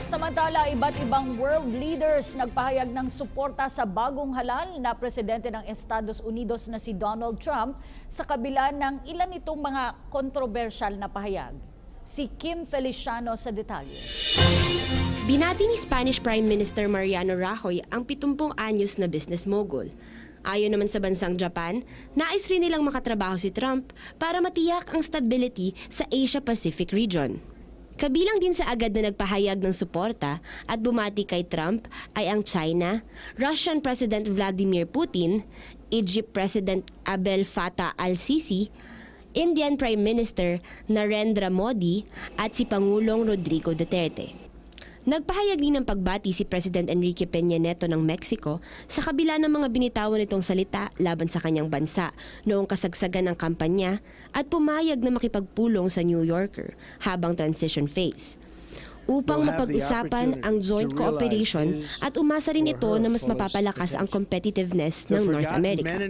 Samantala, iba't ibang world leaders nagpahayag ng suporta sa bagong halal na presidente ng Estados Unidos na si Donald Trump sa kabila ng ilan nitong mga kontrobersyal na pahayag. Si Kim Feliciano sa detalye. Binati ni Spanish Prime Minister Mariano Rajoy ang 70 anyos na business mogul. Ayon naman sa bansang Japan, nais rin nilang makatrabaho si Trump para matiyak ang stability sa Asia-Pacific region. Kabilang din sa agad na nagpahayag ng suporta at bumati kay Trump ay ang China, Russian President Vladimir Putin, Egypt President Abdel Fattah al-Sisi, Indian Prime Minister Narendra Modi at si Pangulong Rodrigo Duterte. Nagpahayag din ng pagbati si President Enrique Peña Nieto ng Mexico sa kabila ng mga binitawan nitong salita laban sa kanyang bansa noong kasagsagan ng kampanya at pumayag na makipagpulong sa New Yorker habang transition phase. Upang mapag-usapan ang joint cooperation at umasa rin ito na mas mapapalakas ang competitiveness ng North America.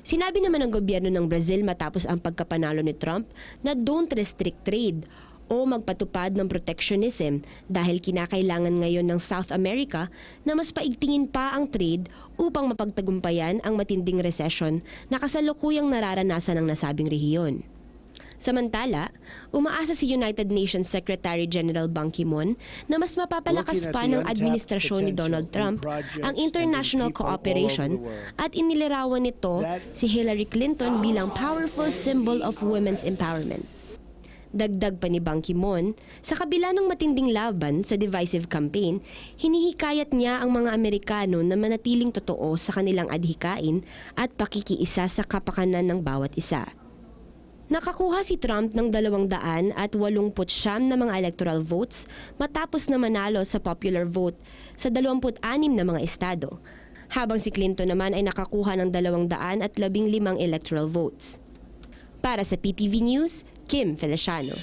Sinabi naman ng gobyerno ng Brazil matapos ang pagkapanalo ni Trump na don't restrict trade o magpatupad ng protectionism dahil kinakailangan ngayon ng South America na mas paigtingin pa ang trade upang mapagtagumpayan ang matinding recession na kasalukuyang nararanasan ng nasabing rehiyon. Samantala, umaasa si United Nations Secretary General Ban Ki-moon na mas mapapalakas pa ng administrasyon ni Donald Trump ang international cooperation at inilarawan nito si Hillary Clinton bilang powerful symbol of women's empowerment. Dagdag pa ni Ban Ki-moon, sa kabila ng matinding laban sa divisive campaign, hinihikayat niya ang mga Amerikano na manatiling totoo sa kanilang adhikain at pakikiisa sa kapakanan ng bawat isa. Nakakuha si Trump ng 289 na mga electoral votes matapos na manalo sa popular vote sa 26 na mga estado, habang si Clinton naman ay nakakuha ng 215 electoral votes. Para sa PTV News, Kim Feliciano.